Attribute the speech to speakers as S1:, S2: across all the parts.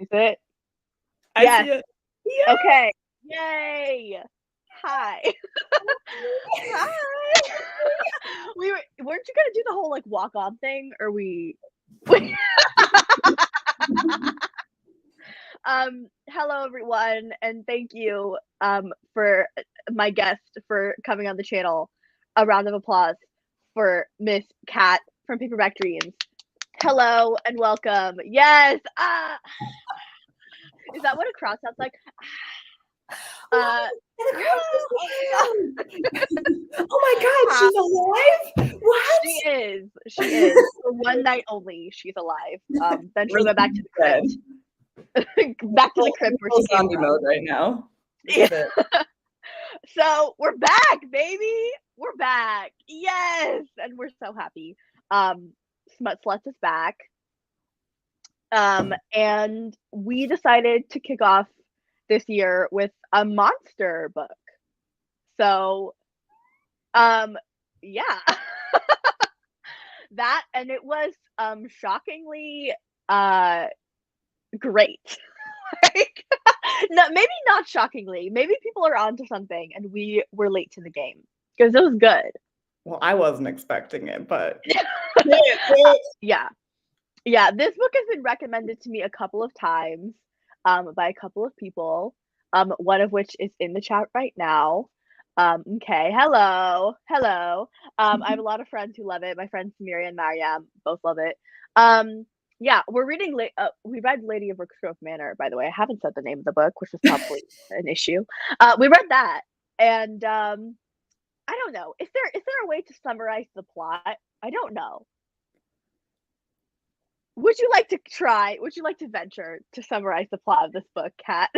S1: Is it?
S2: I
S1: Yes.
S2: see it. Yeah.
S1: Okay. Yay. Hi. Hi. Weren't you gonna do the whole like walk on thing, or we? Hello everyone, and thank you for my guest for coming on the channel. A round of applause for Miss Kat from Paperback Dreams. Hello and welcome. Yes. Is that what a crowd sounds like?
S2: Oh my God, she's alive! What?
S1: She is. For one night only, she's alive. Then she'll go back to the crypt. Back to the crypt where she came
S2: zombie
S1: from.
S2: mode right now.
S1: Yeah. So we're back, baby. We're back. Yes, and we're so happy. Smut Sluts is back. And we decided to kick off this year with a monster book. So, yeah. That, and it was shockingly great. Like, no, maybe not shockingly. Maybe people are onto something and we were late to the game because it was good.
S2: Well, I wasn't expecting it, but
S1: yeah. This book has been recommended to me a couple of times by a couple of people, one of which is in the chat right now. Okay, hello. I have a lot of friends who love it. My friends Samira and Mariam both love it. Yeah, we're reading. We read Lady of Rooksgrave Manor, by the way. I haven't said the name of the book, which is probably an issue. We read that, and I don't know. Is there a way to summarize the plot? I don't know. Would you like to try? Would you like to venture to summarize the plot of this book, Kat?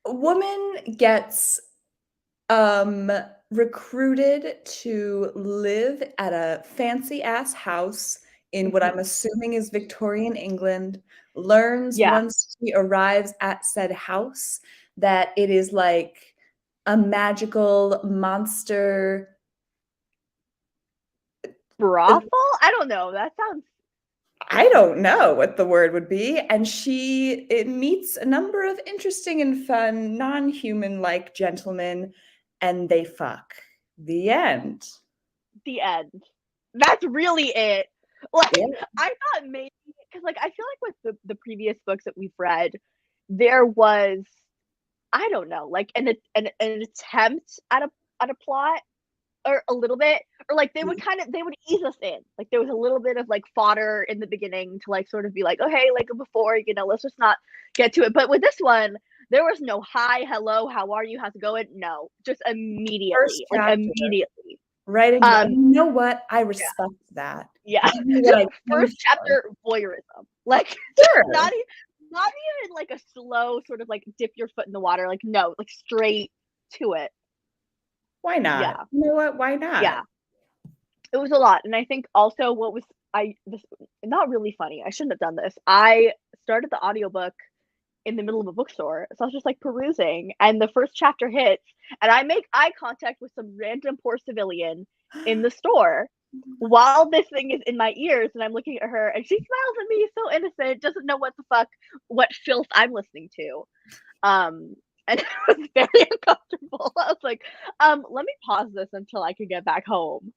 S2: a woman gets recruited to live at a fancy ass house in what I'm assuming is Victorian England, learns once she arrives at said house that it is like a magical monster
S1: brothel? I don't know. That sounds,
S2: I don't know what the word would be. And it meets a number of interesting and fun, non-human like gentlemen, and they fuck. The end.
S1: The end. That's really it. Like, I thought maybe, because like I feel like with the previous books that we've read, there was, I don't know, like an attempt at a plot, or a little bit, or like they would ease us in. Like there was a little bit of like fodder in the beginning to like sort of be like, oh hey, like before, let's just not get to it. But with this one, there was no hi, hello, how are you, how's it going? No, just immediately, immediately.
S2: Right into you know what? I respect that.
S1: Yeah. First chapter voyeurism. Like not even like a slow sort of like dip your foot in the water. Like no, like straight to it.
S2: Why not?
S1: Yeah.
S2: You know what? Why not?
S1: Yeah. It was a lot. And I think also what was not really funny. I shouldn't have done this. I started the audiobook in the middle of a bookstore. So I was just like perusing, and the first chapter hits, and I make eye contact with some random poor civilian in the store while this thing is in my ears, and I'm looking at her, and she smiles at me, so innocent, doesn't know what filth I'm listening to. And it was very uncomfortable. I was like, let me pause this until I can get back home.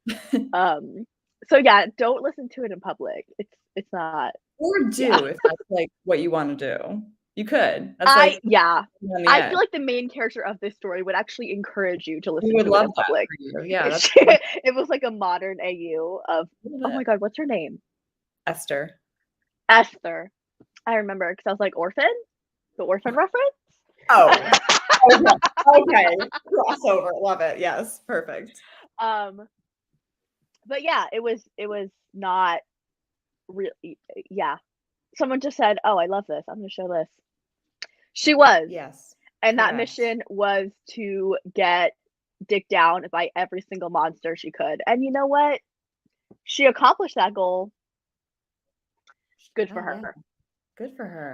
S1: So yeah, don't listen to it in public. It's not.
S2: Or do if that's like what you want to do. You could.
S1: That's I feel like the main character of this story would actually encourage you to listen to it in public.
S2: Yeah,
S1: it was like a modern AU of, oh my god, what's her name?
S2: Esther.
S1: I remember because I was like, Orphan? The Orphan reference?
S2: Oh. Okay. Crossover. Love it. Yes. Perfect.
S1: But yeah, it was not really, yeah. Someone just said, oh, I love this. I'm going to show this. She was.
S2: Yes.
S1: And that mission was to get dicked down by every single monster she could. And you know what? She accomplished that goal. Good for her.
S2: Yeah. Good for her.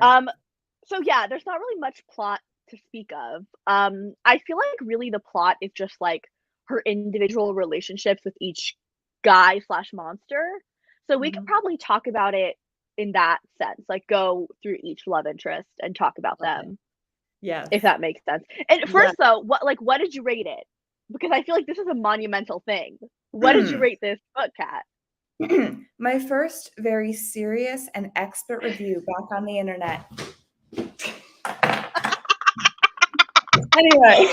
S1: So yeah, there's not really much plot to speak of. I feel like really the plot is just like her individual relationships with each guy / monster. So we could probably talk about it in that sense, like go through each love interest and talk about
S2: Okay.
S1: them.
S2: Yes.
S1: If that makes sense. And first though, what did you rate it? Because I feel like this is a monumental thing. What did you rate this book, Kat?
S2: My first very serious and expert review back on the internet. Anyway.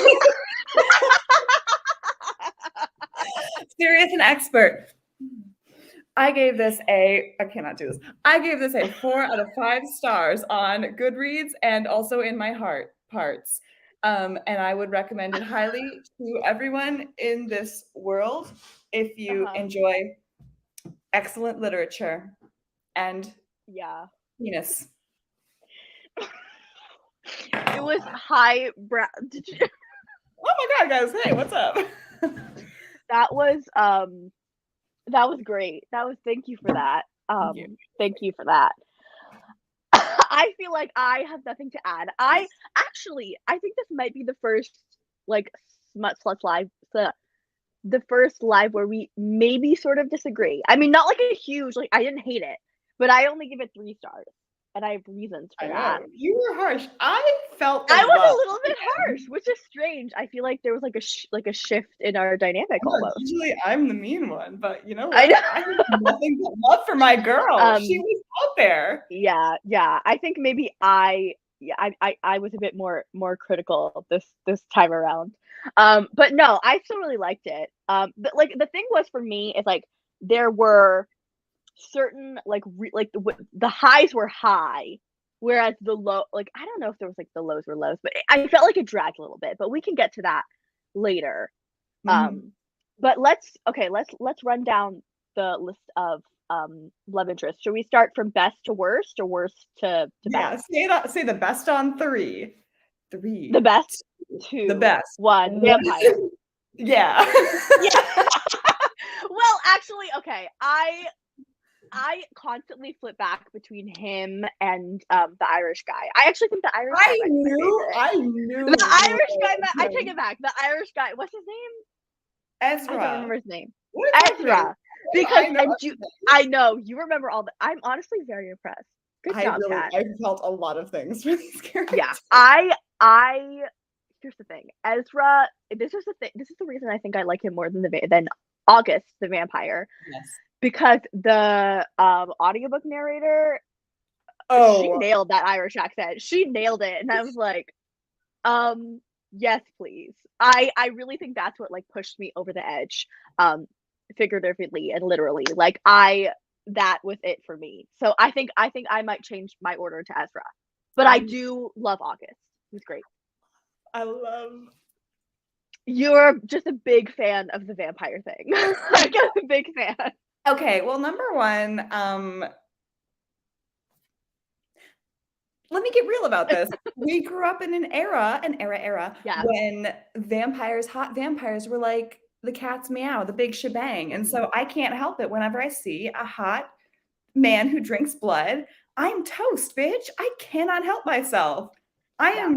S2: Serious and expert. I gave this I cannot do this. I gave this a 4 out of 5 stars on Goodreads and also in my heart parts. And I would recommend it highly to everyone in this world if you enjoy excellent literature and penis.
S1: It was high brow. Did you?
S2: Oh my god, guys! Hey, what's up?
S1: That was great. Thank you for that. Thank you for that. I feel like I have nothing to add. I think this might be the first like Smut Sluts live, the first live where we maybe sort of disagree. I mean, not like a huge, like I didn't hate it, but I only give it 3 stars, and I have reasons for that.
S2: You were harsh. I felt
S1: I was a little bit harsh, which is strange. I feel like there was like a shift in our dynamic almost.
S2: Usually I'm the mean one, but you know what? I have nothing but love for my girl. She was out there.
S1: Yeah. I think maybe I was a bit more critical this time around. But no, I still really liked it. But like the thing was for me is like there were certain like the highs were high, whereas the low, like I don't know if there was like the lows were lows, but I felt like it dragged a little bit. But we can get to that later. But let's run down the list of love interest. Should we start from best to worst or worst to best?
S2: Say the best on 3. 3.
S1: The best, 2.
S2: The best.
S1: 1. Vampire.
S2: Yeah.
S1: Well, actually, okay. I constantly flip back between him and the Irish guy. I actually think the Irish guy.
S2: I knew
S1: the Irish guy. I take it back. The Irish guy. What's his name?
S2: Ezra.
S1: I don't remember his name. Ezra. Because I know you remember all the. I'm honestly very impressed. Good job, Kat.
S2: I felt a lot of things for these characters.
S1: Yeah, I. Here's the thing, Ezra. This is the thing. This is the reason I think I like him more than August, the vampire.
S2: Yes.
S1: Because the audiobook narrator, she nailed that Irish accent. She nailed it, and I was like, yes, please. I really think that's what like pushed me over the edge, figuratively and literally. Like that was it for me. So I think I might change my order to Ezra, but I do love August. He's great. You're just a big fan of the vampire thing. Like a big fan.
S2: Okay, well, number 1, let me get real about this. We grew up in an era when hot vampires were like the cat's meow, the big shebang. And so I can't help it whenever I see a hot man who drinks blood. I'm toast, bitch. I cannot help myself. I'm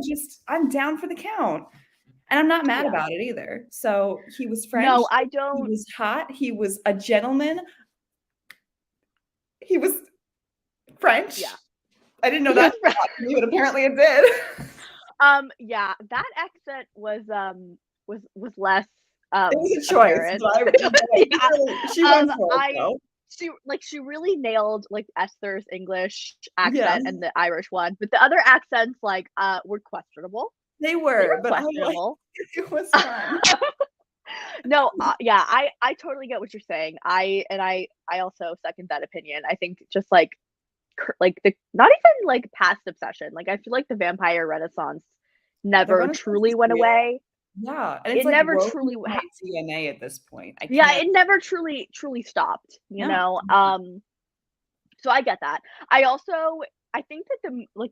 S2: down for the count. And I'm not mad about it either. So he was French.
S1: No, I don't.
S2: He was hot. He was a gentleman. He was French.
S1: Yeah.
S2: I didn't know that, but apparently it did.
S1: Yeah, that accent was less.
S2: It was a choice. She went for it,
S1: she really nailed like Esther's English accent and the Irish one, but the other accents like were questionable.
S2: They were but
S1: questionable.
S2: It was fun.
S1: No, I totally get what you're saying. I also second that opinion. I think just like the not even like past obsession. Like I feel like the vampire renaissance never truly went away.
S2: Yeah, and it's
S1: it never truly
S2: DNA at this point.
S1: It never truly stopped. You know. So I get that. I think that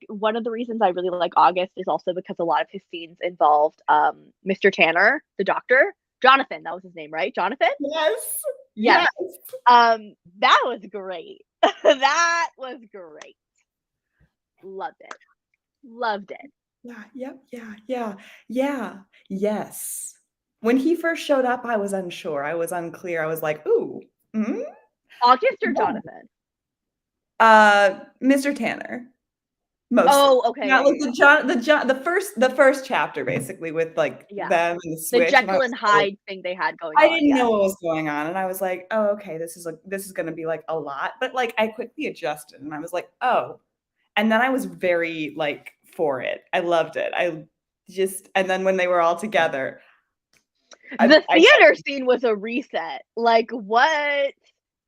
S1: one of the reasons I really like August is also because a lot of his scenes involved Mr. Tanner, the doctor. Jonathan, that was his name, right? Jonathan? Yes. That was great. That was great. Loved it.
S2: Yeah. Yes. When he first showed up, I was unsure. I was unclear. I was like, ooh.
S1: August or Jonathan?
S2: Mr. Tanner. Mostly.
S1: Oh, okay,
S2: Not
S1: yeah,
S2: like
S1: yeah,
S2: the first chapter basically with like
S1: yeah.
S2: them and the
S1: The
S2: switch, and I
S1: Jekyll
S2: was
S1: and
S2: like,
S1: Hyde thing they had going
S2: I
S1: on,
S2: didn't
S1: yeah.
S2: know what was going on, and I was like, "Oh, okay, this is gonna be like a lot," but like I quickly adjusted, and I was like, "Oh," and then I was very like for it. I loved it. And then when they were all together,
S1: The
S2: I
S1: theater scene was a reset. Like, what?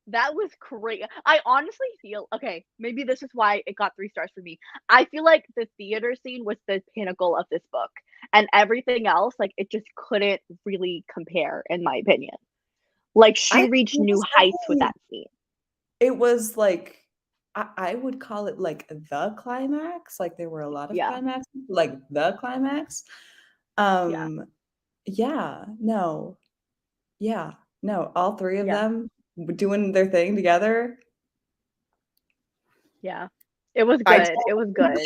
S1: That was great. I honestly feel okay, maybe this is why it got 3 stars for me. I feel like the theater scene was the pinnacle of this book, and everything else, like, it just couldn't really compare, in my opinion. Like,
S2: I
S1: she reached
S2: it
S1: new
S2: was
S1: heights with
S2: definitely
S1: that scene.
S2: it was like I would call it like the climax. Like there were a lot of
S1: Yeah,
S2: climaxes, like the climax.
S1: yeah,
S2: Um, yeah, no, yeah, no, all three of
S1: yeah,
S2: them doing their thing together.
S1: yeah. It was
S2: I
S1: good, it was good.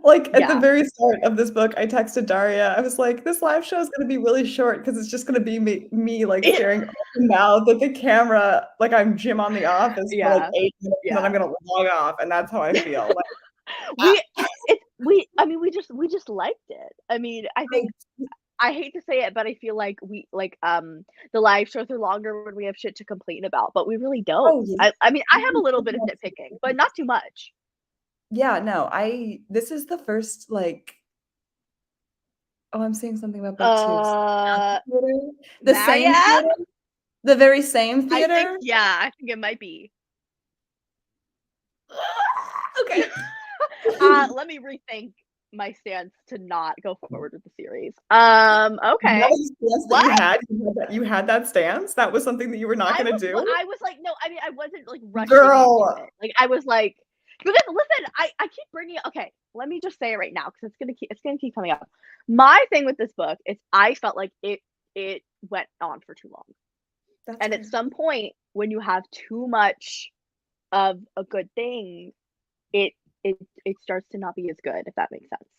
S2: like at the
S1: Yeah.
S2: very start of this book, I texted Daria. I was like, "This live show is gonna be really short because it's just gonna be me like staring open mouth at the camera, like I'm Jim on The Office for like
S1: Yeah,
S2: 8 minutes, and then I'm
S1: yeah.
S2: gonna log off, and that's how I feel." Like,
S1: We I mean, we just liked it. I mean, I think
S2: I
S1: I hate to say it, but I feel like we like, the live shows are longer when we have shit to complain about, but we really don't.
S2: oh, yeah.
S1: I mean, I have a little bit of nitpicking, but not too much.
S2: Yeah, no, I this is the first, like oh, I'm seeing something about book 2.
S1: Uh,
S2: Theater? The same
S1: Marianne?
S2: theater? The very same
S1: I think
S2: theater?
S1: yeah, I think it might be.
S2: Okay.
S1: Let me rethink my stance to not go forward with the series.
S2: That
S1: Okay.
S2: was the stance that
S1: What?
S2: you had that stance? That was something that you were not gonna do?
S1: I was like, no, I mean, I wasn't like rushing into
S2: Girl!
S1: it. Like I was like, because listen, I keep bringing okay, let me just say it right now because it's gonna keep coming up. My thing with this book is I felt like it went on for too long.
S2: That's
S1: And at
S2: fair.
S1: some point when you have too much of a good thing, it it starts to not be as good, if that makes sense.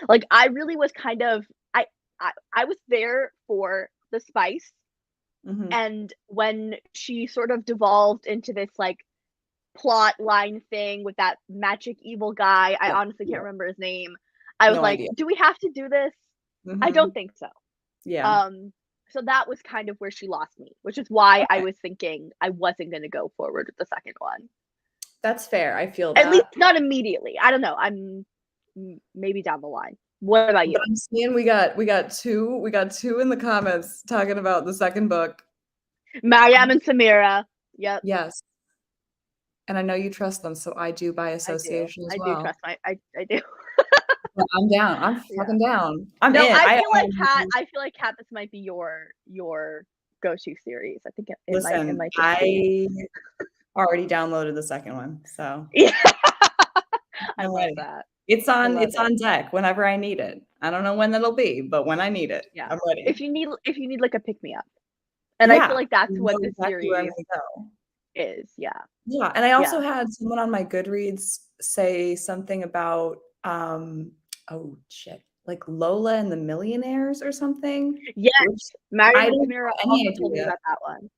S1: Like I really was kind of I was there for the spice.
S2: Mhm.
S1: And when she sort of devolved into this like plot line thing with that magic evil guy, I
S2: Yeah,
S1: honestly can't
S2: yeah.
S1: remember his name. I was
S2: No
S1: like,
S2: idea.
S1: do we have to do this? I don't
S2: Mhm.
S1: think so.
S2: Yeah.
S1: Um, so that was kind of where she lost me, which is why I
S2: Okay.
S1: was thinking I wasn't going to go forward with the second one.
S2: That's fair, I feel
S1: At least
S2: that.
S1: not immediately. I don't know. Maybe down the line. What about
S2: But
S1: you?
S2: I'm seeing we got 2 in the comments talking about the second book.
S1: Mariam and Samira. Yep,
S2: Yes, and I know you trust them, so I do by
S1: I do.
S2: association as
S1: I do
S2: well.
S1: trust I do.
S2: But I'm down. I'm
S1: Yeah.
S2: fucking down. I'm
S1: No,
S2: in.
S1: I feel like Cat, this might be your go-to series. I think it
S2: Listen,
S1: might just be.
S2: I already downloaded the second one, so
S1: Yeah. I
S2: I'm
S1: love
S2: ready.
S1: that. I love
S2: It's
S1: it.
S2: on deck whenever I need it. I don't know when that'll be, but when I need it,
S1: Yeah.
S2: I'm ready.
S1: If you need like a pick me up. And I feel
S2: Yeah,
S1: like that's
S2: you
S1: what
S2: know
S1: this
S2: exactly where I'm
S1: series
S2: gonna go.
S1: is. Yeah.
S2: Yeah, and I
S1: Yeah.
S2: also had someone on my Goodreads say something about, oh, shit, like Lola and the Millionaires or something,
S1: Yes.
S2: which I
S1: Mariam and
S2: don't
S1: Samira
S2: have any
S1: also told me
S2: idea.
S1: about that one.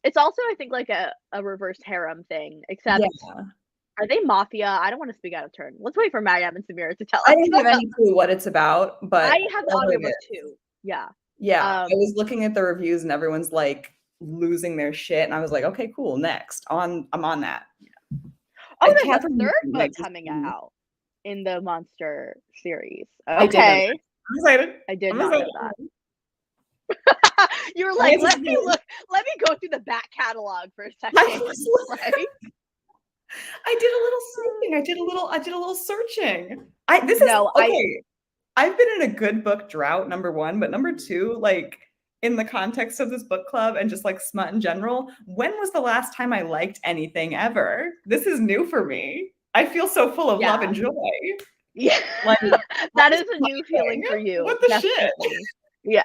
S1: It's also I think like a reverse harem thing, except
S2: Yeah,
S1: are they mafia? I don't want to speak out of turn. Let's wait for Mariam and Samira to tell
S2: I
S1: us.
S2: didn't have any clue what it's about,
S1: I
S2: but
S1: have the
S2: whatever it
S1: audiobook
S2: is.
S1: too. Yeah.
S2: Yeah, I
S1: Um
S2: was looking at the reviews and everyone's, like, losing their shit, and I was like, "Okay, cool, next, I'm on that."
S1: Oh, there's a
S2: Catherine
S1: third book
S2: likes this
S1: coming
S2: one.
S1: out in the monster series.
S2: I did know that.
S1: Okay.
S2: I'm excited.
S1: I did
S2: I'm
S1: not
S2: excited.
S1: know that. You were
S2: I'm
S1: like,
S2: anticipating.
S1: let me go through the back catalog for a
S2: I
S1: second.
S2: was
S1: Like,
S2: I did a little snooping. I did a little searching. I this is
S1: no,
S2: okay. I've been in a good book drought, number 1, but number 2, like, in the context of this book club and just, like, smut in general, when was the last time I liked anything ever? This is new for me. I feel so full of love
S1: yeah.
S2: and joy.
S1: Yeah.
S2: Like, what
S1: That
S2: is
S1: is a new feeling
S2: happening?
S1: for you,
S2: What the shit?
S1: definitely. Yeah.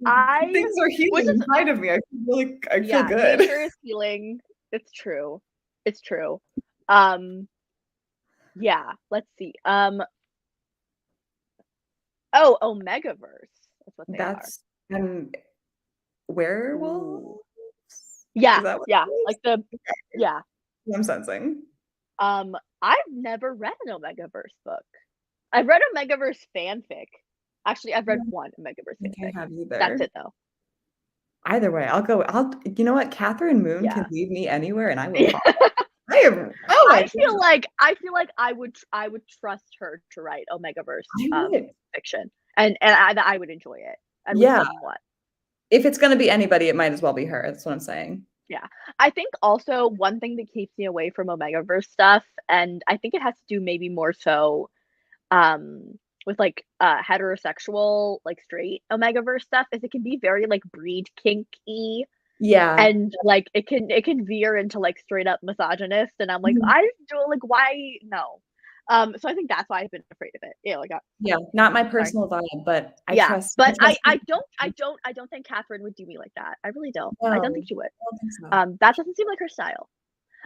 S1: I
S2: Things are
S1: which
S2: healing
S1: is
S2: inside of me. I feel
S1: yeah,
S2: good.
S1: nature is healing. It's true. It's true. Um, yeah, let's see. Oh, Omegaverse. That's what they are.
S2: That's werewolves?
S1: Ooh.
S2: Is
S1: Yeah,
S2: that what
S1: yeah,
S2: it is?
S1: like the
S2: Okay.
S1: yeah.
S2: I'm sensing.
S1: I've never read an Omegaverse book. I've read Omegaverse fanfic. Actually, I've read
S2: Yeah,
S1: one Omegaverse
S2: I think I
S1: fanfic.
S2: have
S1: That's
S2: either.
S1: it though.
S2: Either way, you know what? Catherine Moon can
S1: Yeah.
S2: lead me anywhere and I will
S1: Yeah.
S2: follow. Oh my
S1: I feel like I would trust her to write Omegaverse
S2: I would.
S1: fiction. And I would enjoy it, at least
S2: Yeah.
S1: somewhat.
S2: If it's gonna be anybody, it might as well be her. That's what I'm saying.
S1: Yeah. I think also one thing that keeps me away from Omegaverse stuff, and I think it has to do maybe more so with like heterosexual, like straight Omegaverse stuff, is it can be very like breed kinky
S2: Yeah.
S1: and like it can veer into like straight up misogynist, and I'm like,
S2: Mhm.
S1: I don't like why no. So I think that's why I've been afraid of it. Yeah, like
S2: Yeah, not my
S1: sorry.
S2: personal vibe, but
S1: Yeah, but
S2: I trust
S1: I don't think Catherine would do me like that. I really don't. I don't think
S2: No,
S1: she would.
S2: I don't think so.
S1: That doesn't seem like her style.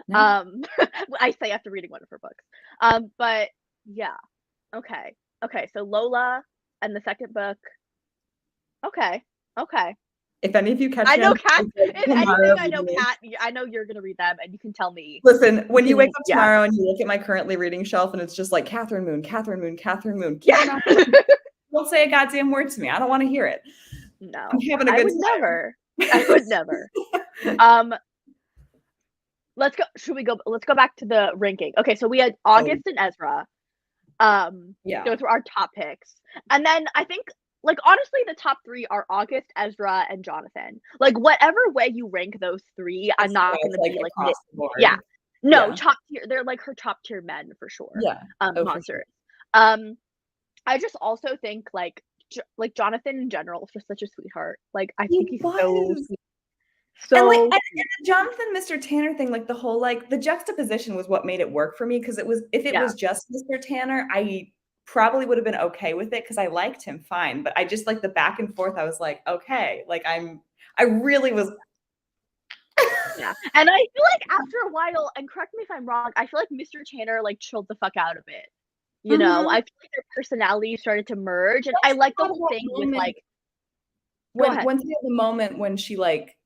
S2: No.
S1: Um, I say after reading one of her books. But yeah, okay, okay. So Lola and the second book. Okay, okay.
S2: If any of you catch
S1: I
S2: me on
S1: know Kat. If anything,
S2: tomorrow
S1: I know
S2: reading these
S1: Kat. I know you're gonna read them, and you can tell me.
S2: listen,
S1: You
S2: when you wake
S1: can,
S2: up
S1: yeah,
S2: tomorrow and you look at my currently reading shelf and it's just like Catherine Moon, Catherine Moon, Catherine Moon, keep
S1: yeah.
S2: your mouth don't say a goddamn word to me. I don't wanna hear it. I'm
S1: No,
S2: having a
S1: I
S2: good
S1: would
S2: time.
S1: never. I would never. Um, let's go. Should we go? Let's go back to the ranking. Okay, so we had
S2: Oh,
S1: August and Ezra.
S2: yeah.
S1: Those were our top picks, and then I think, like, honestly, the top three are August, Ezra, and Jonathan. Like, whatever way you rank those three, I'm
S2: Yeah,
S1: not
S2: it's
S1: gonna
S2: like
S1: be like,
S2: across the
S1: yeah,
S2: board.
S1: no,
S2: Yeah.
S1: top tier. They're like her top tier men for sure.
S2: Yeah. Oh, for sure.
S1: Monsters. Um, I just also think like like Jonathan in general is just such a sweetheart. Like, I
S2: He
S1: think he's so
S2: was.
S1: sweet,
S2: And, like,
S1: so
S2: and
S1: sweet.
S2: the Jonathan Mr. Tanner thing, like, the whole, like the juxtaposition was what made it work for me because it was if it
S1: Yeah,
S2: was just Mr. Tanner, I probably would have been okay with it because I liked him fine, but I just like the back and forth, I was like, "Okay." Like, I really was
S1: yeah. And I feel like after a while, and correct me if I'm wrong, I feel like Mr. Tanner like chilled the fuck out of it. You know, I
S2: Mhm.
S1: feel like their personalities started to merge, and I
S2: Once
S1: like
S2: he
S1: the
S2: had
S1: whole
S2: that
S1: thing with
S2: moment
S1: like, go
S2: when
S1: ahead.
S2: once he had the moment when she, like,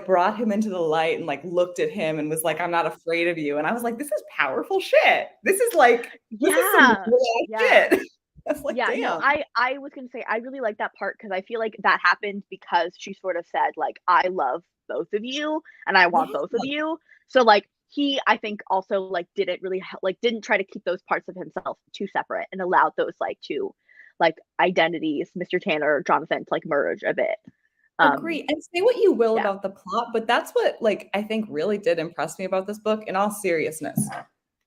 S2: brought him into the light and, like, looked at him and was like, "I'm not afraid of you," and I was like, "This is powerful shit. This is some
S1: Yeah,
S2: real ass
S1: yeah.
S2: shit." I was like,
S1: Yeah, no,
S2: "Damn."
S1: I was gonna say I really like that part because I feel like that happened because she sort of said like, "I love both of you and I want
S2: Yeah.
S1: both of you." So like he, I think also like didn't really like didn't try to keep those parts of himself too separate and allowed those like two like identities, Mr. Tanner, Jonathan, to like merge a bit. Um,
S2: Agree, and say what you will
S1: yeah.
S2: about the plot, but that's what, like, I think really did impress me about this book in all seriousness.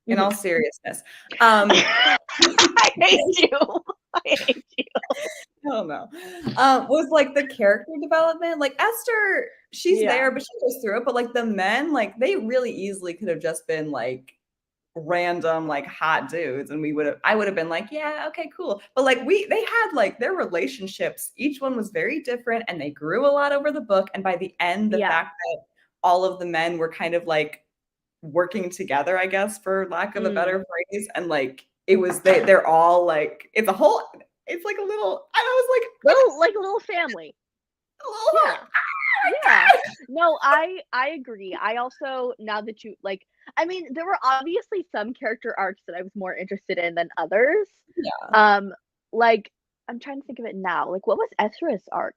S2: In
S1: Mhm.
S2: all seriousness. Um,
S1: I hate you. I hate you.
S2: hell no. Was, like, the character development, like, Esther, she's
S1: Yeah.
S2: there, but she goes through it, but, like, the men, like, they really easily could have just been, like, random, like, hot dudes, and I would have been like, "Yeah, okay, cool." But, like, they had, like, their relationships, each one was very different, and they grew a lot over the book, and by the end, the
S1: Yeah.
S2: fact that all of the men were kind of, like, working together, I guess, for lack of a
S1: Mm.
S2: better phrase, and, like, they're all, like it's like a little and I was like,
S1: Little family.
S2: a little
S1: Yeah.
S2: heart.
S1: Yeah. No, I agree. I also, now that you like, I mean, there were obviously some character arcs that I was more interested in than others.
S2: Yeah,
S1: Um, like I'm trying to think of it now. Like what was Ezra's arc?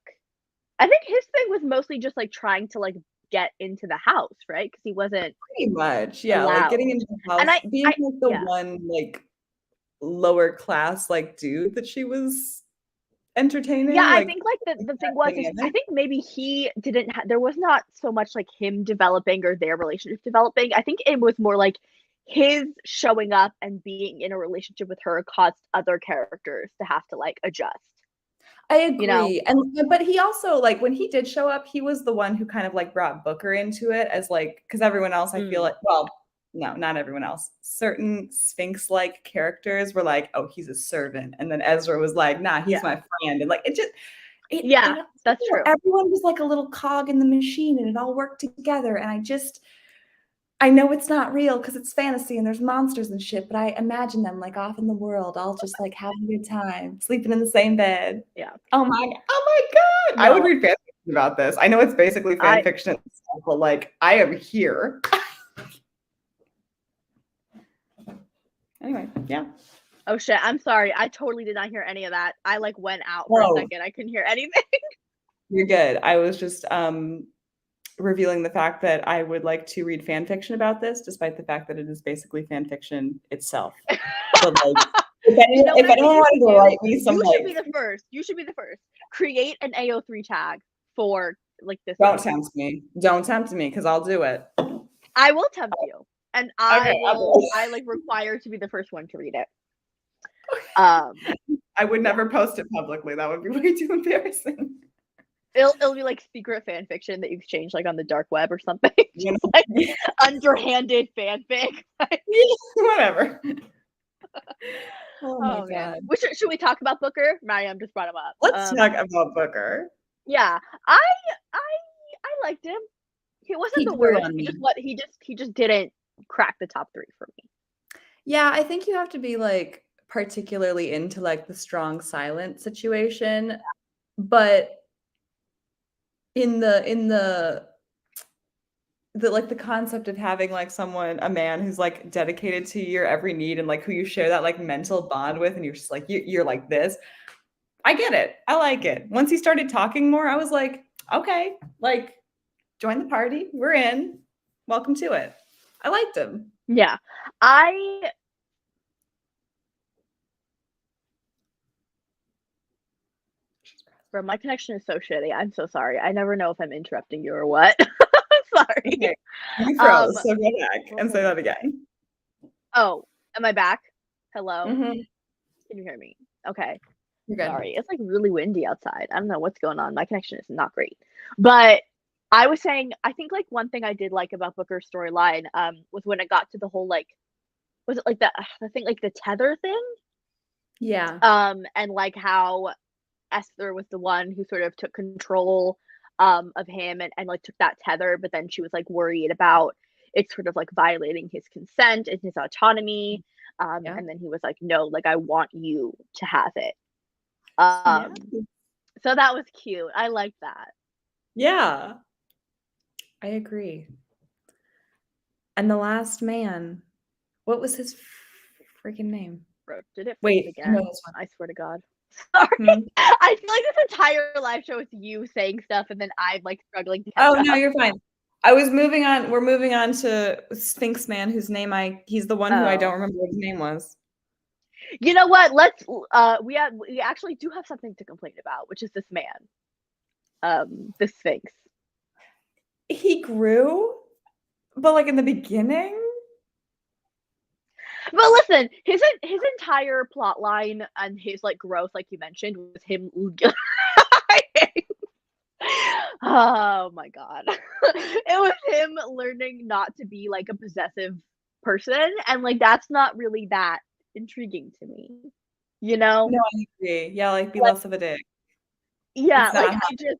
S1: I think his thing was mostly just like trying to like get into the house, right? Because he wasn't
S2: pretty much, yeah, like, getting
S1: allowed.
S2: into the
S1: And
S2: house, being,
S1: I
S2: like, the
S1: yeah.
S2: one, like, lower class, like, dude that she was
S1: Yeah,
S2: entertaining,
S1: I
S2: like,
S1: think like the thing
S2: that
S1: was is I
S2: dynamic.
S1: think maybe he didn't there was not so much like him developing or their relationship developing. I think it was more like his showing up and being in a relationship with her caused other characters to have to like adjust,
S2: I
S1: you know?
S2: agree, and but he also, like, when he did show up, he was the one who kind of, like, brought Booker into it as, like, because everyone else, I feel
S1: Mm,
S2: like well, no, not everyone else. Certain Sphinx-like characters were like, "Oh, he's a servant," and then Ezra was like, "Nah, he's
S1: yeah.
S2: my friend," and, like,
S1: Yeah, that's true.
S2: everyone was like a little cog in the machine, and it all worked together, and I know it's not real because it's fantasy and there's monsters and shit, but I imagine them, like, off in the world, all just, like, having a good time, sleeping in the same bed.
S1: Yeah.
S2: Oh my god! I would
S1: No,
S2: read fan fiction about this. I know it's basically fan
S1: I
S2: fiction itself, but, like, I am here. Anyway, yeah.
S1: Oh shit, I'm sorry. I totally did not hear any of that. I like went out for a second. I couldn't hear anything.
S2: You're good. I was just revealing the fact that I would like to read fan fiction about this, despite the fact that it is basically fan fiction itself. But like, if anyone wanted to write me some,
S1: you should be the first. You should be the first. Create an AO3 tag for like this.
S2: Don't tempt me. Don't tempt me, because I'll do it.
S1: I will tempt you, and I like require to be the first one to read it.
S2: I would never post it publicly. That would be way too embarrassing.
S1: It'll be like secret fan fiction that you exchange like on the dark web or something. Just like underhanded fanfic.
S2: Whatever.
S1: Oh my god. Should we talk about Booker? Mariam just brought him up.
S2: Let's talk about Booker.
S1: Yeah. I liked him. He wasn't the worst. He just didn't crack the top 3 for me.
S2: Yeah, I think you have to be like particularly into like the strong silent situation, but in the like the concept of having like a man who's like dedicated to your every need and like who you share that like mental bond with, and you're just like you're like this. I get it. I like it. Once he started talking more, I was like, okay, like join the party. We're in. Welcome to it. I liked him.
S1: Yeah. Bro, my connection is so shitty. I'm so sorry. I never know if I'm interrupting you or what. Sorry.
S2: Okay. You froze, so go back and say that again.
S1: Oh, am I back? Hello?
S2: Mm-hmm.
S1: Can you hear me? Okay.
S2: You're good.
S1: Sorry. It's like really windy outside. I don't know what's going on. My connection is not great. But I was saying, I think like one thing I did like about Booker's storyline was when it got to the whole like, was it like the thing, like the tether thing?
S2: Yeah.
S1: And like how Esther was the one who sort of took control of him and like took that tether, but then she was like worried about it sort of like violating his consent and his autonomy. And then he was like, no, like I want you to have it. So that was cute. I like that.
S2: Yeah. I agree. And the last man, what was his freaking name?
S1: Bro, did it wait again? I swear to God. Sorry. I feel like this entire live show is you saying stuff and then I'm like struggling to catch up.
S2: No, you're fine. I was moving on. We're moving on to Sphinx Man, whose name he's the one who I don't remember what his name was.
S1: You know what? Let's we actually do have something to complain about, which is this man. The Sphinx.
S2: He grew, but like in the beginning.
S1: But listen, his entire plot line and his like growth, like you mentioned, was him. Oh my god. It was him learning not to be like a possessive person, and like that's not really that intriguing to me. You know?
S2: No, I agree. Yeah, like be less of a dick.
S1: Yeah, like I just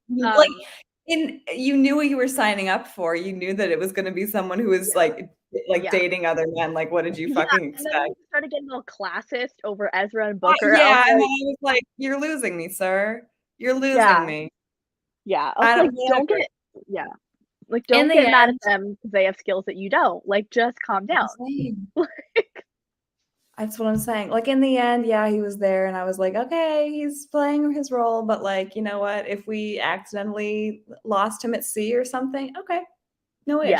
S2: you knew what you were signing up for. You knew that it was going to be someone who was like dating other men. Like, what did you fucking expect? And then
S1: he started getting all classist over Ezra and Booker.
S2: Yeah, and then I was like, "You're losing me, sir. You're losing me."
S1: Yeah, I was like, don't get mad at them because they have skills that you don't. Like, just calm down.
S2: That's what I'm saying. Like in the end, yeah, he was there, and I was like, okay, he's playing his role, but like, you know what? If we accidentally lost him at sea or something, okay, no ish.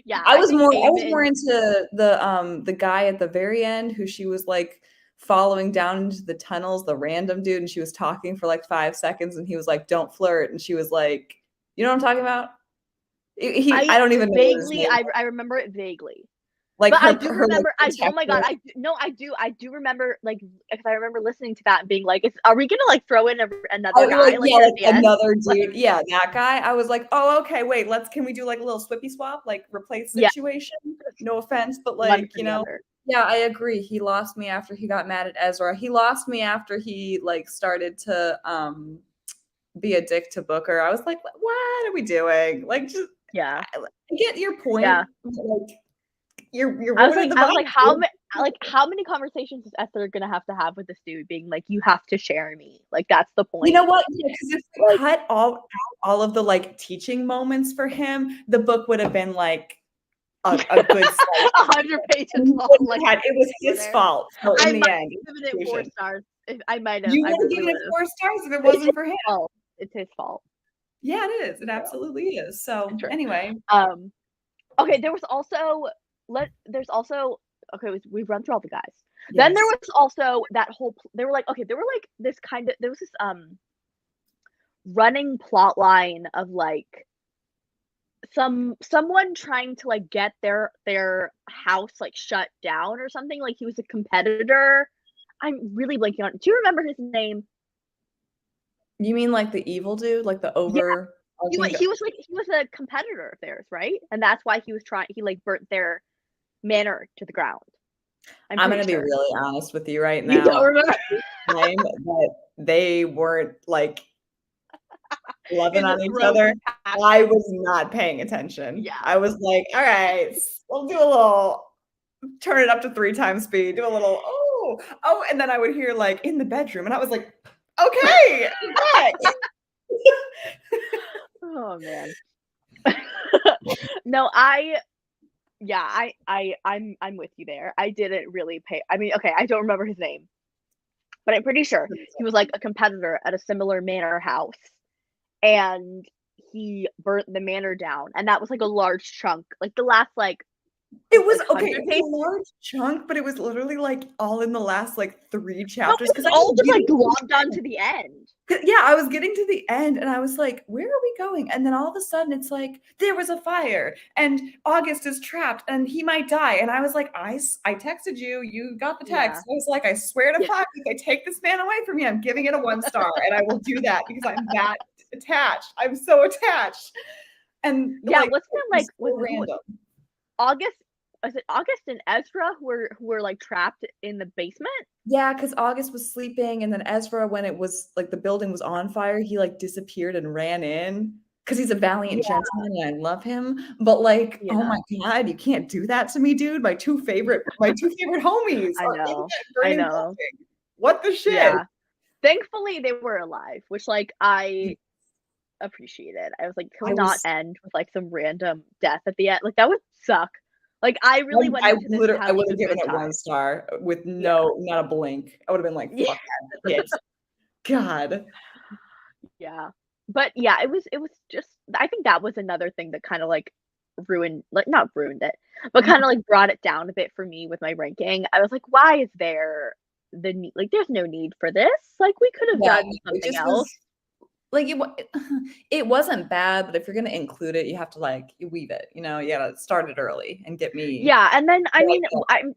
S1: Yeah,
S2: I was more into the guy at the very end who she was like following down into the tunnels, the random dude, and she was talking for like 5 seconds, and he was like, "Don't flirt," and she was like, "You know what I'm talking about?" I don't even know.
S1: Vaguely, I remember it vaguely.
S2: Like,
S1: but I do remember. Oh my god! I do remember. Like, because I remember listening to that and being like, "Are we gonna like throw in another guy?"
S2: Another dude. Yeah, that guy. I was like, "Oh, okay. Wait, can we do like a little swippy swap, like replace situation?" No offense, but like you know. Yeah, I agree. He lost me after he got mad at Ezra. He lost me after he like started to be a dick to Booker. I was like, "What are we doing?" Like, just I get your point.
S1: Yeah.
S2: Like, you're
S1: I was like, how many conversations is Esther gonna have to have with this dude being like, you have to share me? Like, that's the point.
S2: You know what? Because if we cut all of the like teaching moments for him, the book would have been like a good slice.
S1: 100 pages long.
S2: It was his fault. So in the end,
S1: given it 4 stars. I might have.
S2: You
S1: I
S2: would have
S1: really
S2: given it
S1: would
S2: 4 stars if it wasn't for him.
S1: Fault. It's his fault.
S2: Yeah, it is. It absolutely is. So anyway.
S1: Okay, there was also okay, we've run through all the guys.
S2: Yes.
S1: Then there was also that whole there were like this kind of there was this running plot line of like someone trying to like get their house like shut down or something. Like he was a competitor. I'm really blanking on. Do you remember his name?
S2: You mean like the evil dude, like the over?
S1: Yeah. He was a competitor of theirs, right? And that's why he like burnt their manor to the ground.
S2: I'm gonna be really honest with you right now.
S1: You don't remember?
S2: That they weren't like loving on each other. I was not paying attention.
S1: Yeah.
S2: I was like, all right, we'll do a little, turn it up to 3 times speed, do a little, oh, and then I would hear like in the bedroom, and I was like, okay,
S1: oh man. No, I'm with you there. I didn't really pay. I mean, okay, I don't remember his name, but I'm pretty sure he was like a competitor at a similar manor house, and he burnt the manor down, and that was like a large chunk, like the last like.
S2: It was okay. It was a large chunk, but it was literally like all in the last like 3 chapters
S1: because all just like globbed onto the end.
S2: Yeah, I was getting to the end and I was like, where are we going? And then all of a sudden it's like, there was a fire and August is trapped and he might die. And I was like, I texted you, you got the text. Yeah. I was like, I swear to fuck, if I take this man away from me, I'm giving it a 1 star. And I will do that because I'm that attached. I'm so attached. And
S1: yeah, like, wasn't it like so random? August? Was it August and Ezra who were like trapped in the basement?
S2: Yeah, because August was sleeping, and then Ezra, when it was like the building was on fire, he like disappeared and ran in because he's a valiant gentleman and I love him. But like, oh my god, you can't do that to me, dude. My two favorite homies.
S1: I know.
S2: What the shit?
S1: Yeah. Thankfully, they were alive, which like I appreciated. I was like, can we not end with like some random death at the end? Like that would suck. Like I really went into this.
S2: I would have given it 1 star with not a blink. I would have been like, fuck that shit. God.
S1: Yeah. But yeah, it was just, I think that was another thing that kind of like not ruined it, but kind of like brought it down a bit for me with my ranking. I was like, why is there the need? Like there's no need for this. Like we could have done something else.
S2: Like it wasn't bad, but if you're gonna include it, you have to like weave it. You gotta start it early and get me.
S1: Yeah, and then I mean,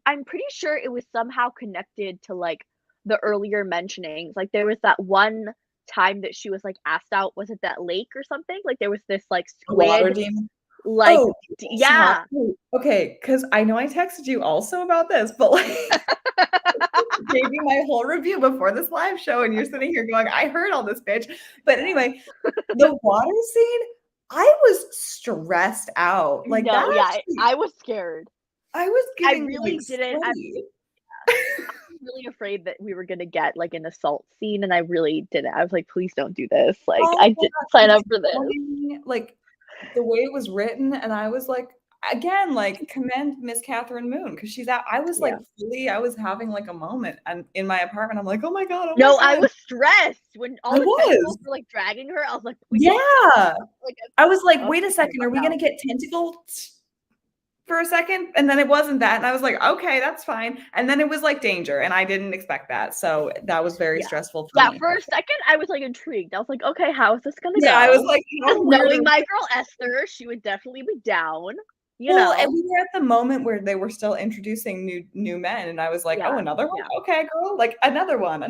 S1: I'm pretty sure it was somehow connected to like the earlier mentionings. Like there was that one time that she was like asked out. Was it that lake or something? Like there was this like squid.
S2: Water demon.
S1: Like yeah.
S2: Okay, because I know I texted you also about this, but like. Gave you my whole review before this live show and you're sitting here going, I heard all this, bitch. But anyway, the water scene, I was stressed out. Like
S1: no, I was scared.
S2: I was getting
S1: really didn't. I was really afraid that we were gonna get like an assault scene, and I really didn't. I was like, please don't do this. Like I didn't sign up for this.
S2: Like the way it was written, and I was like, again, like commend Miss Catherine Moon because she's out. I was like I was having like a moment and in my apartment. I'm like, oh my god.
S1: I was stressed when all the tentacles were like dragging her. I was like,
S2: I was like, wait a second, are we gonna get tentacles for a second? And then it wasn't that, and I was like, okay, that's fine. And then it was like danger, and I didn't expect that, so that was very stressful for me.
S1: For a second, I was like intrigued. I was like, okay, how is this gonna go?
S2: I was like,
S1: knowing my girl Esther, she would definitely be down.
S2: And we were at the moment where they were still introducing new men, and I was like, oh, another one? Okay, girl, like another one.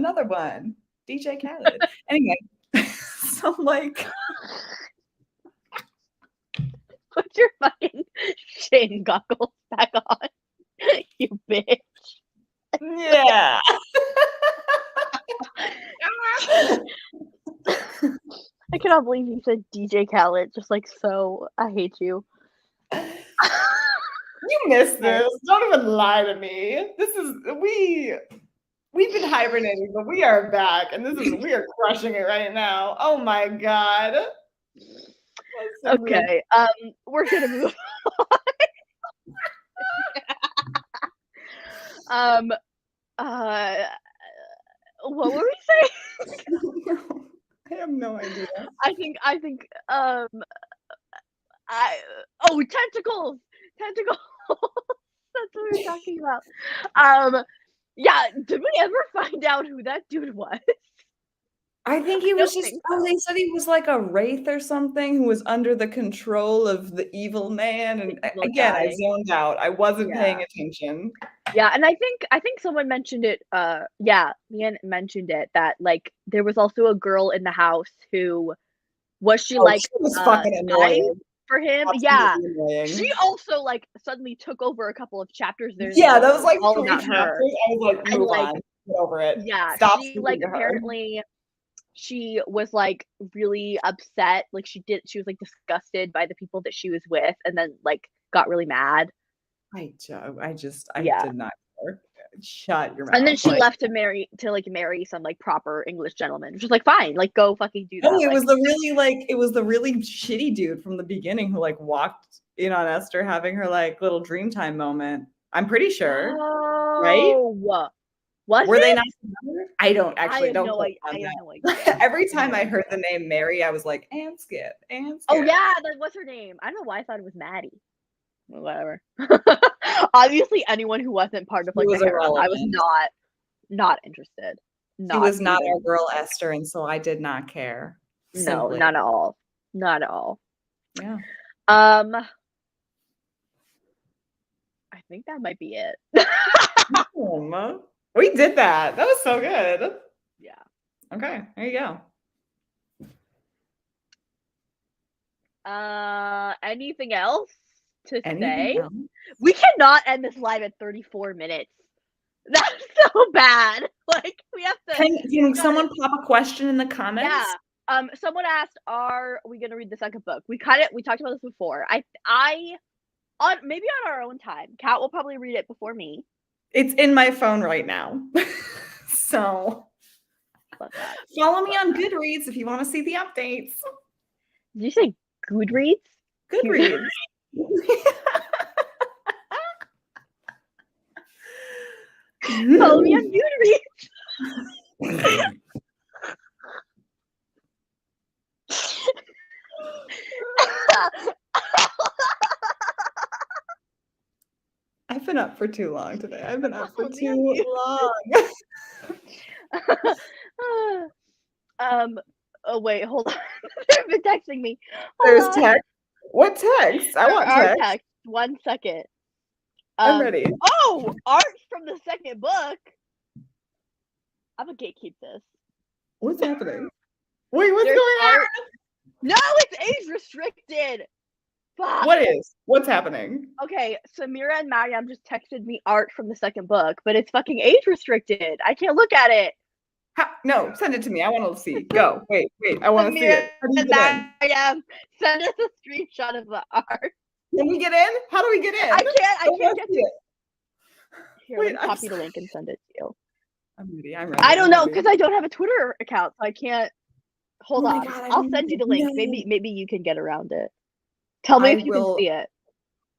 S2: DJ Khaled. Anyway, so like
S1: put your fucking shame goggles back on, you bitch.
S2: Yeah.
S1: I cannot believe you said DJ Khaled. Just like so, I hate you.
S2: You missed this. Don't even lie to me. This is we've been hibernating, but we are back, and we are crushing it right now. Oh my god.
S1: Okay. We're gonna move on. Um, uh, what were we saying?
S2: I have no idea.
S1: I think, tentacles! Tentacles! That's what we were talking about. Yeah, did we ever find out who that dude was?
S2: I think he
S1: I
S2: was
S1: don't
S2: just
S1: think
S2: oh,
S1: so.
S2: they said he was like a wraith or something who was under the control of the evil man, and
S1: Evil
S2: again, I
S1: guy.
S2: zoned out. I wasn't paying
S1: Yeah.
S2: attention.
S1: Yeah, and I think someone mentioned it, yeah, Leanne mentioned it, that, like, there was also a girl in the house who was she,
S2: Oh,
S1: like,
S2: she was fucking
S1: spying
S2: annoying.
S1: for him? Yeah.
S2: Absolutely
S1: She
S2: annoying.
S1: also, like, suddenly took over a couple of chapters there in the
S2: Yeah,
S1: book
S2: that
S1: that
S2: was
S1: was
S2: like
S1: all
S2: 3
S1: about her,
S2: chapters. I was like,
S1: and,
S2: "Move
S1: like,
S2: on. Get over it.
S1: yeah,
S2: Stop
S1: she,
S2: speaking
S1: like,
S2: to her."
S1: apparently she was, like, really upset, like, she was, like, disgusted by the people that she was with, and then, like, got really mad.
S2: I
S1: Yeah.
S2: did not care. Shut your
S1: And then
S2: mouth,
S1: she
S2: like
S1: left to marry some, like, proper English gentleman, which is, like, fine, like, go fucking do
S2: oh,
S1: that, like
S2: it was the really shitty dude from the beginning who, like, walked in on Esther having her, like, little dream time moment. I'm pretty sure, right?
S1: Oh! Was
S2: Were they
S1: it?
S2: not together? I don't actually don't quote me
S1: I
S2: on
S1: have no
S2: that.
S1: idea.
S2: Every
S1: I have
S2: time
S1: no
S2: I heard
S1: idea.
S2: the name Mary, I was like, "And Skip, and
S1: Oh,
S2: Skip."
S1: yeah, like, what's her name? I don't know why I thought it was Maddie. Whatever. Obviously, anyone who wasn't part of,
S2: She
S1: like, the
S2: was
S1: harem, I was
S2: irrelevant.
S1: not interested.
S2: She
S1: Not
S2: was not our
S1: even
S2: girl Esther, and so I did not care.
S1: no,
S2: Simply.
S1: not at all. Not at all.
S2: Yeah.
S1: Um, I think that might be it.
S2: We did that. That was so good.
S1: Yeah.
S2: Okay, there you go.
S1: Anything else to
S2: Anything
S1: say?
S2: else?
S1: We cannot end this live at 34 minutes. That's so bad. Like, we have to
S2: Can
S1: gotta
S2: someone pop a question in the
S1: yeah.
S2: comments?
S1: Someone asked, "Are we gonna read the second book?" We talked about this before. On maybe on our own time. Kat will probably read it before me.
S2: It's in my phone right now. So
S1: Love that.
S2: follow me
S1: Love
S2: on
S1: that.
S2: Goodreads if you wanna see the updates.
S1: Did you say Goodreads?
S2: Goodreads.
S1: Follow me on Goodreads.
S2: I've been up for too long today. I've been up for
S1: Follow me on
S2: too long.
S1: Oh wait, hold on. They've been texting me. Hold
S2: There's
S1: on.
S2: text. What text? I
S1: There
S2: want
S1: are
S2: text.
S1: texts. 1 second.
S2: I'm ready.
S1: Oh, art from the second book. I'm gonna gatekeep this.
S2: What's happening? Wait, what's
S1: There's
S2: going
S1: art.
S2: on?
S1: No, it's age restricted. Fuck.
S2: What is? What's happening?
S1: Okay, Samira and Mariam just texted me art from the second book, but it's fucking age restricted. I can't look at it.
S2: No, send it to me. I want to see. Go. Wait. I want to see
S1: Samira
S2: it. How do you
S1: and
S2: get in?
S1: Mariam, send us a screenshot of the art.
S2: Can we get in? How do we get in?
S1: I can't get
S2: see it.
S1: Here,
S2: Wait,
S1: let me copy the link and send it to you.
S2: I'm ready.
S1: I don't know because I don't have a Twitter account, so I can't. Hold on.
S2: God,
S1: I'll send you the link. Maybe you can get around it. Tell me if you can see it.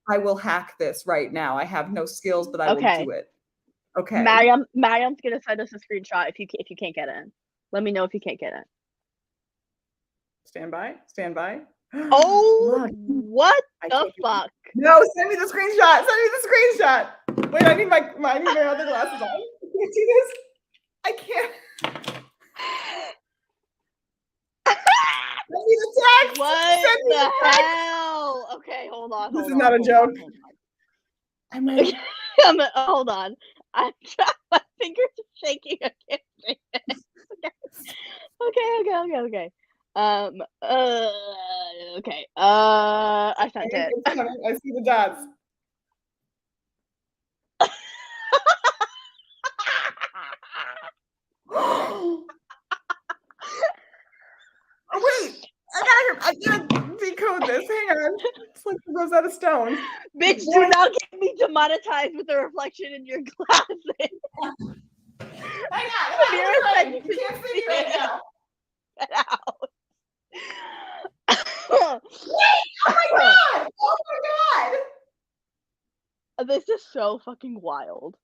S2: I will hack this right now. I have no skills, but I will do it. Okay.
S1: Mariam's gonna send us a screenshot if you can't get in. Let me know if you can't get in.
S2: Stand by.
S1: Oh, what the fuck?
S2: No, send me the screenshot. Wait, I need my other glasses on. I can't do this. I can't. Send me the text.
S1: What the hell? Okay, hold on.
S2: This is not a joke. I'm ready.
S1: Hold on. I'm trying. My fingers are shaking. I can't say it. Okay. Okay. I sent it.
S2: I see the dots. Oh, wait. I gotta decode this. Hang on. It's like Rosetta Stone.
S1: Bitch, do not get me demonetized with the reflection in your glasses.
S2: Hang on. You can't see me right now.
S1: Get out.
S2: Wait! Oh my god!
S1: This is so fucking wild.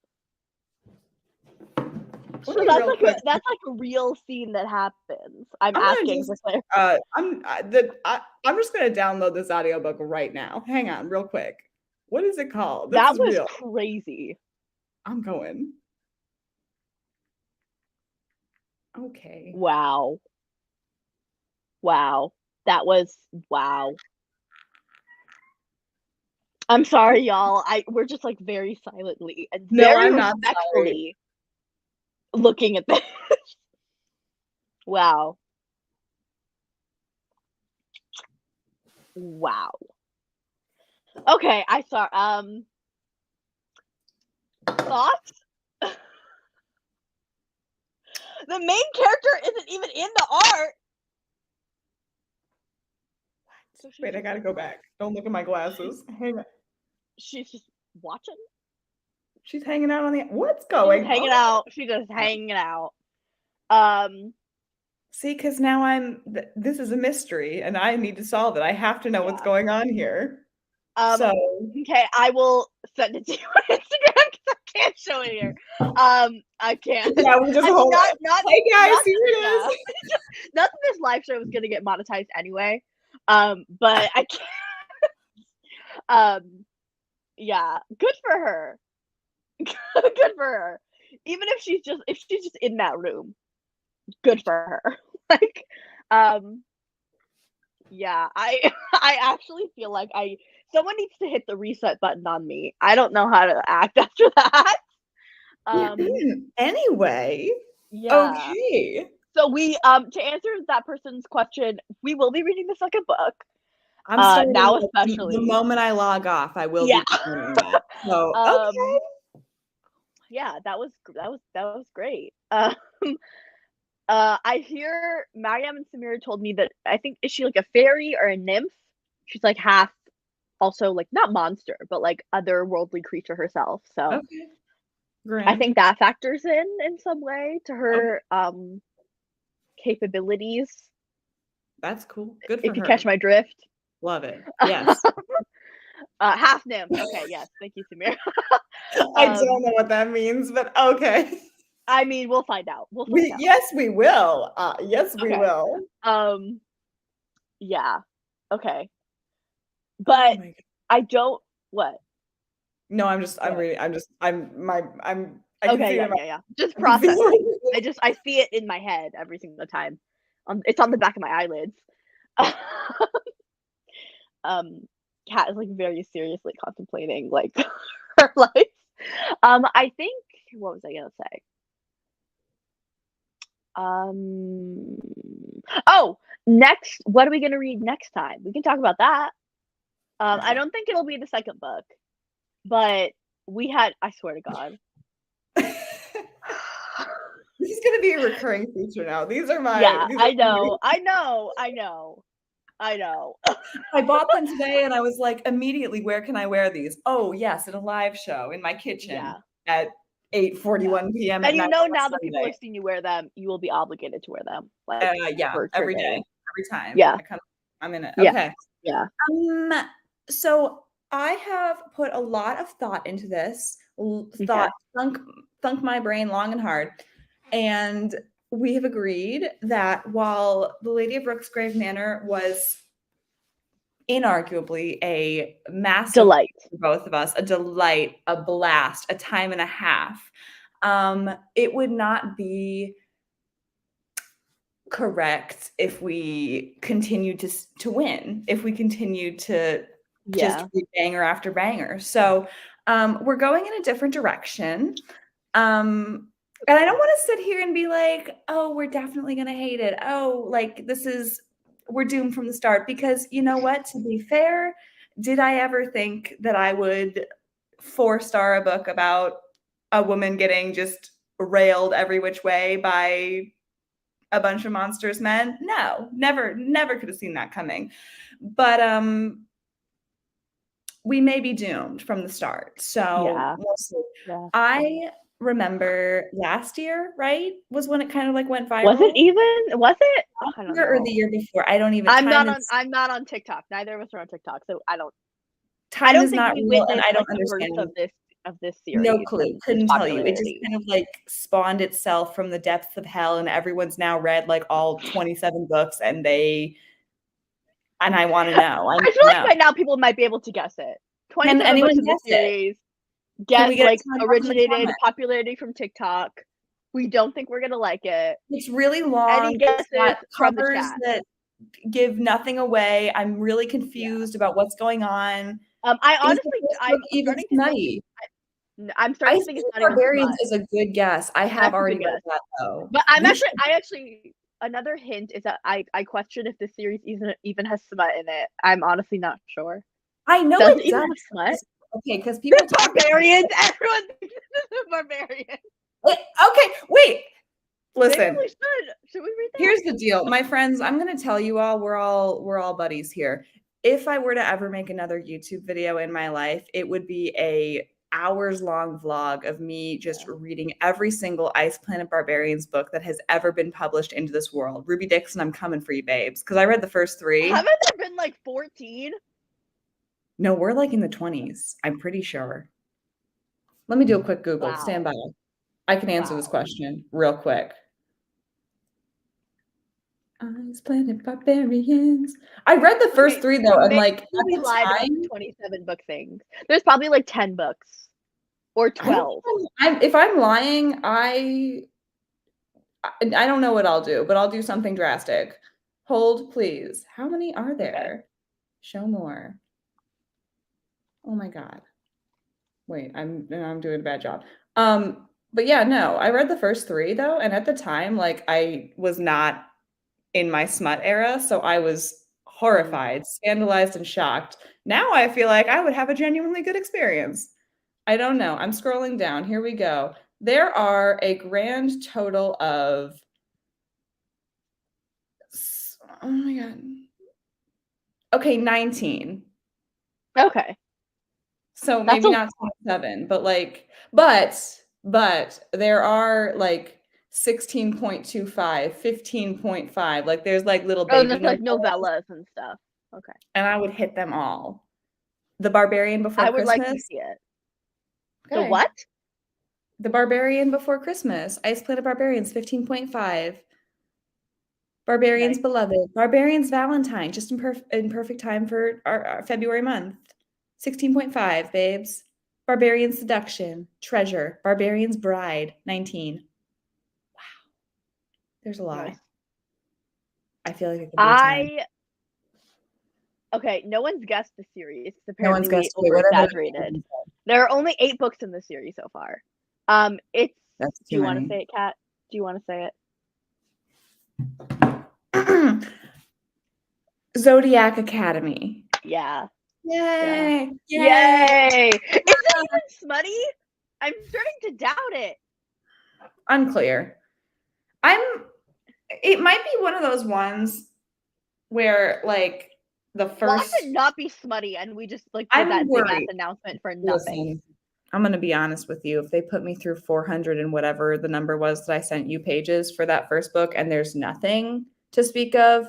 S2: let
S1: So
S2: me real quick.
S1: that's like a real scene that happens. I'm
S2: I'm gonna
S1: asking
S2: just
S1: for Claire.
S2: I'm just gonna download this audiobook right now. Hang on, real quick. What is it called? This
S1: That
S2: is
S1: was
S2: real.
S1: crazy.
S2: I'm going. Okay.
S1: Wow. Wow. That was wow. I'm sorry, y'all. We're just like very silently and
S2: No,
S1: very
S2: I'm not sorry.
S1: respectfully looking at this. Wow. Wow. Okay, I saw thoughts? The main character isn't even in the art. So
S2: Wait, I gotta go back. Don't look at my glasses. Hang on.
S1: She's just watching.
S2: She's hanging out on the. What's going
S1: She's hanging
S2: on?
S1: out. She's just hanging out.
S2: See, because now this is a mystery, and I need to solve it. I have to know what's going on here. So
S1: okay, I will send it to you on Instagram because I can't show it here. I can't.
S2: Yeah, we just hold
S1: not,
S2: it. Hey guys, here it is.
S1: Not that this live show is gonna get monetized anyway. But I can't. Yeah, good for her. Good for her. Even if she's just in that room, good for her. Like, yeah, I actually feel like someone needs to hit the reset button on me. I don't know how to act after that.
S2: Anyway,
S1: yeah.
S2: okay.
S1: So we to answer that person's question, we will be reading the second book.
S2: I'm starting
S1: now, especially
S2: the moment I log off, I will be doing that. So okay.
S1: Yeah, that was great. I hear Mariam and Samira told me that I think is she like a fairy or a nymph? She's like half, also like not monster, but like otherworldly creature herself. So
S2: okay. Great.
S1: I think that factors in some way to her capabilities.
S2: That's cool. Good for her.
S1: If you catch my drift.
S2: Love it. Yes.
S1: Half nymph. Okay, yes. Thank you, Samira.
S2: I don't know what that means, but okay.
S1: I mean, we'll find out.
S2: Yes, we will. Yes, we will.
S1: Yeah. Okay. But I don't. What?
S2: No, I'm reading. I can see it.
S1: Yeah. Just process. I see it in my head every single time. It's on the back of my eyelids. Kat is like very seriously contemplating like her life. I think what was I gonna say? Next, what are we gonna read next time? We can talk about that. I don't think it'll be the second book, but I swear to God.
S2: This is gonna be a recurring feature now. These are my.
S1: Yeah, I know. I
S2: bought them today, and I was like, immediately, where can I wear these? Oh yes, in a live show in my kitchen at 8:41 p.m.
S1: And now that people have seen you wear them, you will be obligated to wear them. Like
S2: every day, every time.
S1: Yeah,
S2: I'm in it.
S1: Yeah.
S2: Okay.
S1: Yeah.
S2: So I have put a lot of thought into this. Thought thunk my brain long and hard, and we have agreed that while The Lady of Rooksgrave Manor was inarguably a massive
S1: delight
S2: for both of us, a delight, a blast, a time and a half, it would not be correct if we continue to win, if we continue to just read banger after banger. So we're going in a different direction. And I don't want to sit here and be like, oh, we're definitely going to hate it. Oh, like we're doomed from the start. Because you know what? To be fair, did I ever think that I would 4-star a book about a woman getting just railed every which way by a bunch of monsters men? No, never could have seen that coming. But we may be doomed from the start. So we'll see. I remember last year, right? Was when it kind of like went viral.
S1: Was it?
S2: I don't know. Or the year before. I don't even.
S1: I'm not on TikTok. Neither of us are on TikTok, so I don't.
S2: Time is not real, and I don't understand
S1: of this of this
S2: No
S1: series
S2: clue.
S1: and its
S2: Couldn't tell you. It just
S1: popularity?
S2: kind of like spawned itself from the depths of hell, and everyone's now read like all 27 books, and I want to know.
S1: I feel like by now people might be able to guess it.
S2: Can
S1: 27
S2: anyone
S1: books of the
S2: guess it?
S1: series
S2: Can we get
S1: like
S2: a time off in the
S1: originated
S2: comments?
S1: popularity from TikTok. We don't think we're gonna like it.
S2: It's really long.
S1: Any guesses
S2: It's got
S1: from the
S2: covers
S1: chat?
S2: that give nothing away. I'm really confused about what's going on.
S1: I honestly,
S2: I'm starting to think.
S1: I'm starting to think it's not even
S2: Barbarians
S1: smut.
S2: is a good guess. I have already read that though.
S1: But another hint is that I question if the series even has smut in it. I'm honestly not sure.
S2: I know
S1: does
S2: it does.
S1: Smut?
S2: Okay, because people
S1: talk barbarians. Everyone thinks this is a barbarian.
S2: Okay, wait. Listen.
S1: Maybe we should we read that?
S2: Here's the deal, my friends. I'm gonna tell you all. We're all buddies here. If I were to ever make another YouTube video in my life, it would be a hours-long vlog of me just reading every single Ice Planet Barbarians book that has ever been published into this world. Ruby Dixon, I'm coming for you, babes, because I read the first 3.
S1: Haven't there been like 14?
S2: No, we're like in the 20s. I'm pretty sure. Let me do a quick Google. Wow. Stand by. I can answer this question real quick. Ice Planet Barbarians. I read the first 3 though, and like at the time,
S1: 27 book things. There's probably like 10 books or 12.
S2: If I'm lying, I don't know what I'll do, but I'll do something drastic. Hold, please. How many are there? Okay. Show more. Oh my god. Wait, I'm doing a bad job. But yeah, no, I read the first 3 though, and at the time, like I was not in my smut era, so I was horrified, scandalized, and shocked. Now I feel like I would have a genuinely good experience. I don't know. I'm scrolling down. Here we go. There are a grand total of, oh my god. Okay, 19.
S1: Okay.
S2: So maybe not 27, but like, but there are like 16.25, 15.5. Like there's like little baby
S1: there's like novellas and stuff. Okay.
S2: And I would hit them all. The Barbarian Before Christmas.
S1: I would like to see it. Okay. The what?
S2: The Barbarian Before Christmas. Ice Planet Barbarians, 15.5. Barbarians Beloved. Barbarians Valentine, just in perfect time for our February month. 16.5, babes. Barbarian Seduction. Treasure. Barbarian's Bride, 19. Wow. There's a lot. Nice. I feel like it could be 10.
S1: Okay, no one's guessed the series. It's
S2: apparently no one's guessed
S1: over-exaggerated. There are only 8 books in the series so far. Do you want to say it, Kat? Do you want to say
S2: it? Zodiac Academy.
S1: Yeah.
S2: Yay!
S1: Yeah. Yay! Is it even smutty? I'm starting to doubt it.
S2: Unclear. It might be one of those ones where like the first.
S1: Why would it not be smutty and we just like did that big ass announcement for nothing?
S2: Listen, I'm gonna be honest with you. If they put me through 400 and whatever the number was that I sent you pages for that first book, and there's nothing to speak of.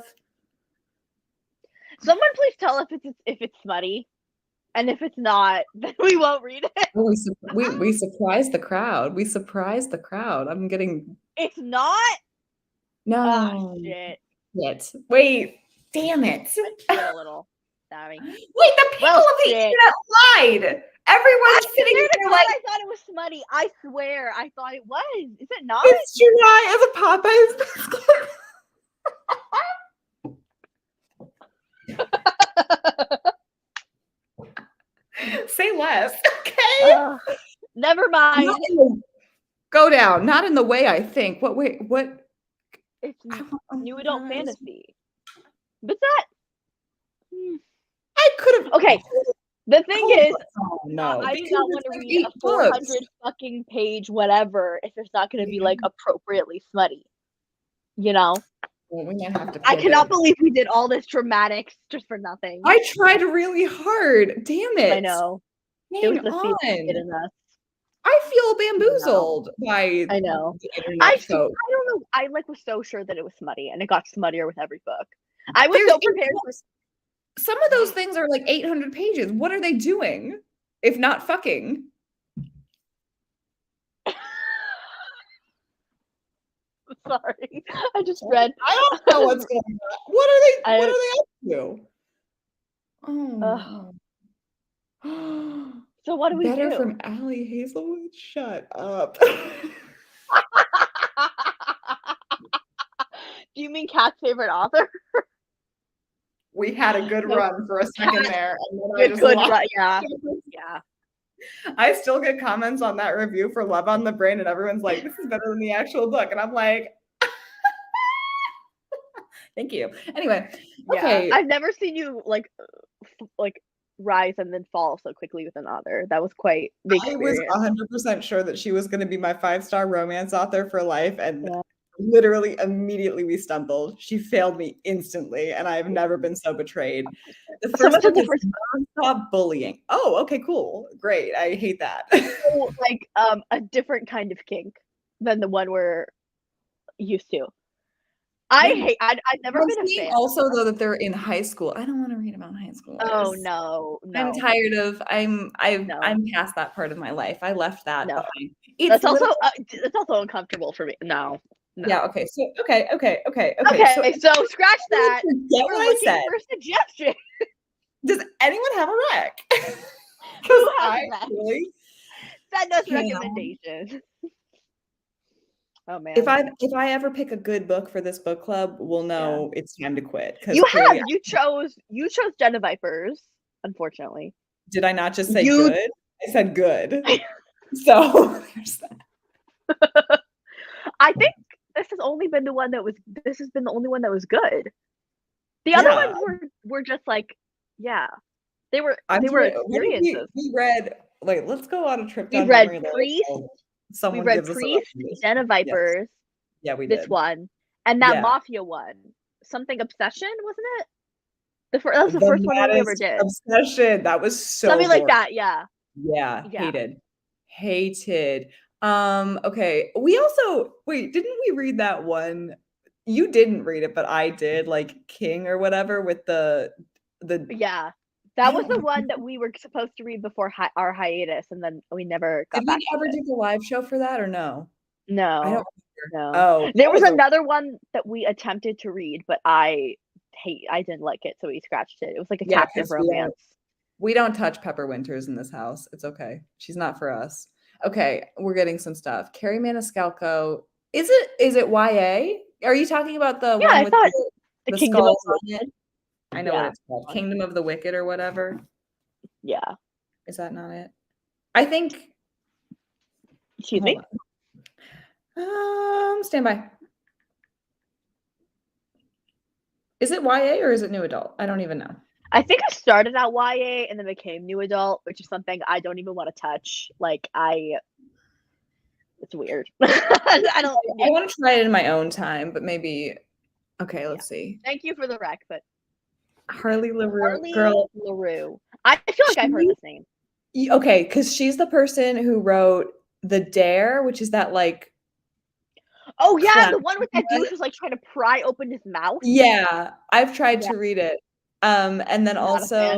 S1: Someone please tell if it's smutty, and if it's not, then we won't read it.
S2: We surprised the crowd. We surprised the crowd. I'm getting.
S1: It's not.
S2: No.
S1: Oh, shit.
S2: Wait. Damn it.
S1: A little. Sorry.
S2: Wait, the people of the internet lied. Everyone's sitting here like
S1: I thought it was smutty. I swear, I thought it was. Is it not?
S2: It's July as a Popeyes biscuit. Say less, okay?
S1: Never mind.
S2: Go down. Not in the way I think. What?
S1: It's new adult fantasy. But that
S2: I could have.
S1: Okay. The thing is,
S2: no,
S1: I do not want to read a 400 fucking page whatever if it's not going to be like appropriately smutty. You know.
S2: Well, we might have to.
S1: I cannot believe we did all this dramatics just for nothing.
S2: I tried really hard. Damn it!
S1: I know. It was the feeling in us.
S2: I feel bamboozled by.
S1: I know.
S2: The internet
S1: I don't know. I was so sure that it was smutty, and it got smuttier with every book. I was so prepared for.
S2: Some of those things are like 800 pages. What are they doing if not fucking?
S1: Sorry. I just read.
S2: I don't know what's going on. What are they up to? Oh no.
S1: So what do we
S2: Better
S1: do?
S2: from Allie Hazelwood? Shut up.
S1: Do you mean Kat's favorite author?
S2: We had a good run for a second there. And then I just
S1: good run, yeah.
S2: I still get comments on that review for Love on the Brain, and everyone's like, this is better than the actual book. And I'm like, thank you. Anyway, okay.
S1: I've never seen you like rise and then fall so quickly with an author. That was quite the experience.
S2: I was 100% sure that she was going to be my 5-star romance author for life, and literally immediately we stumbled. She failed me instantly, and I've never been so betrayed. The first book is non-stop bullying. Oh, okay, cool, great. I hate that.
S1: So, like a different kind of kink than the one we're used to. I've never been a fan.
S2: Also, though, that they're in high school. I don't want to read about high school.
S1: Oh no.
S2: I'm tired of. I'm past that part of my life. I left that behind.
S1: That's also uncomfortable for me. No.
S2: Yeah. Okay. So okay.
S1: So scratch that.
S2: Get what I said.
S1: For a suggestion.
S2: Does anyone have a rec? Because I really
S1: send us recommendations. Oh man!
S2: If I ever pick a good book for this book club, we'll know it's time to quit.
S1: You chose Den of Vipers. Unfortunately,
S2: did I not just say good? I said good. So there's that.
S1: I think this has been the only one that was good. The other ones were just like, they were experiences.
S2: We read. Wait, let's go on a trip down
S1: memory lane. We read Priest, Den of Vipers.
S2: Yes. Yeah, we did.
S1: This one. And that Mafia one. Something Obsession, wasn't it? That was the first one we ever did.
S2: Obsession. That was so
S1: something boring. Like that, yeah.
S2: Yeah. Hated. Okay. We also didn't we read that one? You didn't read it, but I did, like King or whatever with the
S1: Yeah. That was the one that we were supposed to read before our hiatus, and then we never got back to it.
S2: Did we ever do the live show for that or no?
S1: No.
S2: I don't
S1: remember. No. Oh. There was another one that we attempted to read, but I didn't like it, so we scratched it. It was like a captive romance.
S2: We don't touch Pepper Winters in this house. It's okay. She's not for us. Okay, we're getting some stuff. Carrie Maniscalco. Is it YA? Are you talking about the one with the skulls on it? I know what it's called. Kingdom of the Wicked or whatever.
S1: Yeah.
S2: Is that not it? I think.
S1: Excuse me.
S2: Stand by. Is it YA or is it new adult? I don't even know.
S1: I think I started at YA and then became new adult, which is something I don't even want to touch. It's weird. I
S2: want to try it in my own time, but maybe. Okay, let's see.
S1: Thank you for the rec, but.
S2: Harley LaRue.
S1: LaRue. I feel like I've heard this name.
S2: Okay, because she's the person who wrote The Dare, which is that like.
S1: Oh yeah, the one with that dude who's like trying to pry open his mouth.
S2: Yeah, I've tried to read it. And then also,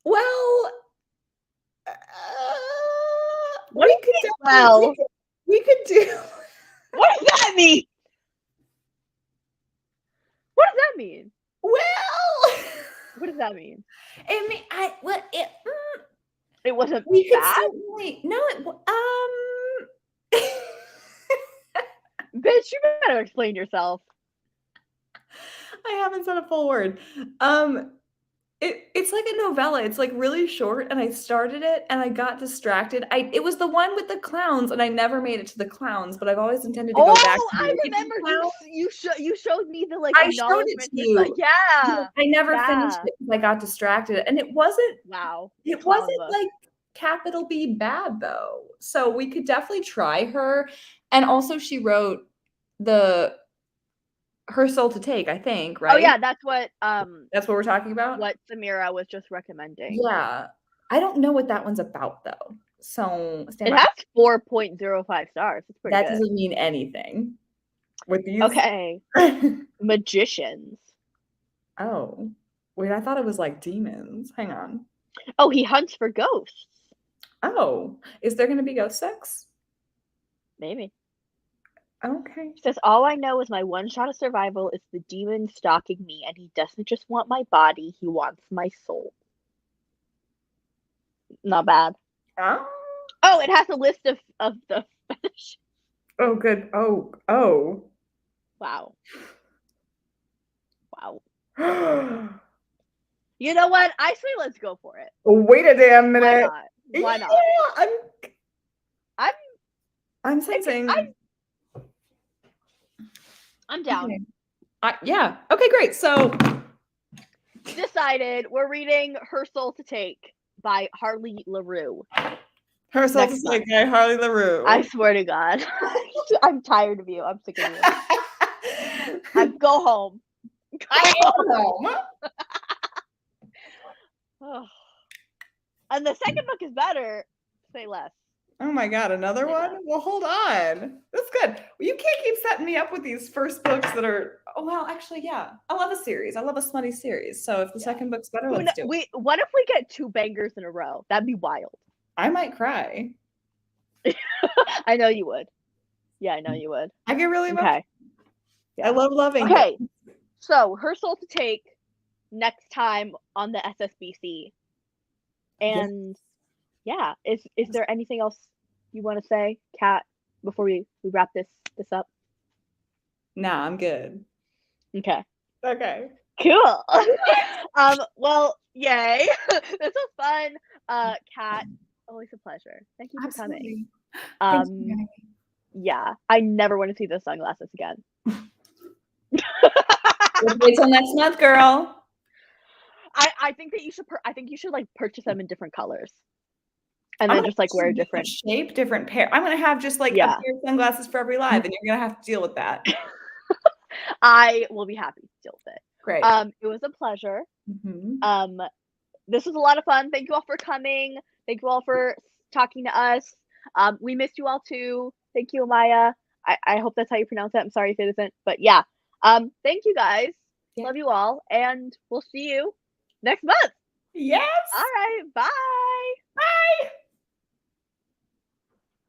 S2: well, we could do.
S1: What does that mean? What does that mean?
S2: Well,
S1: what does that mean?
S2: It
S1: wasn't
S2: bad.
S1: Bitch, you better explain yourself.
S2: I haven't said a full word. It's like a novella. It's like really short, and I started it and I got distracted. It was the one with the clowns, and I never made it to the clowns, but I've always intended to go back to
S1: I remember you showed me the
S2: I showed it to you.
S1: Yeah.
S2: I never finished it because I got distracted, and it wasn't It wasn't like capital B bad though. So we could definitely try her. And also she wrote Her Soul to Take, I think, right?
S1: Oh yeah, that's what
S2: we're talking about.
S1: What Samira was just recommending.
S2: Yeah. I don't know what that one's about though. So
S1: it has 4.05 stars. It's pretty good.
S2: That doesn't mean anything. With these
S1: Magicians.
S2: Oh. Wait, I thought it was like demons. Hang on.
S1: Oh, he hunts for ghosts.
S2: Oh. Is there gonna be ghost sex?
S1: Maybe.
S2: Okay.
S1: He says, all I know is my one shot of survival is the demon stalking me, and he doesn't just want my body, he wants my soul. Not bad.
S2: Oh.
S1: Oh, it has a list of the fetish.
S2: Oh, good. Oh.
S1: Wow. You know what? I say let's go for it.
S2: Wait a damn minute.
S1: Why not? Why not?
S2: I'm sensing.
S1: I'm down.
S2: Okay. Yeah. Okay, great. So
S1: decided we're reading Her Soul to Take by Harley LaRue.
S2: Her Soul to Take by Harley LaRue.
S1: I swear to God. I'm tired of you. I'm sick of you. Go home.
S2: I am home.
S1: And the second book is better. Say less.
S2: Oh my God, another one? Well, hold on. That's good. You can't keep setting me up with these first books that are, oh, well, actually, yeah. I love a series. I love a smutty series. So if the second book's better, let's do it.
S1: What if we get 2 bangers in a row? That'd be wild.
S2: I might cry.
S1: I know you would. Yeah, I know you would.
S2: I get really emotional.
S1: Okay.
S2: Yeah. I love loving.
S1: Okay. So, Her Soul to Take next time on the SSBC. And yeah, is there anything else you want to say, Kat, before we wrap this up?
S2: Nah, I'm good.
S1: Okay.
S2: Cool.
S1: Well, yay. This was fun. Kat, always a pleasure. Thank you for coming.
S2: Thanks for having me.
S1: Yeah, I never want to see those sunglasses again.
S2: Wait till next month, girl.
S1: I think that you should like purchase them in different colors. And then just like wear a different
S2: shape, different pair. I'm gonna have just like a pair of sunglasses for every live, and you're gonna have to deal with that.
S1: I will be happy to deal with it.
S2: Great.
S1: It was a pleasure. This was a lot of fun. Thank you all for coming. Thank you all for talking to us. We missed you all too. Thank you, Amaya. I hope that's how you pronounce it. I'm sorry if it isn't, but yeah. Thank you guys. Love you all, and we'll see you next month.
S2: Yes.
S1: All right. Bye.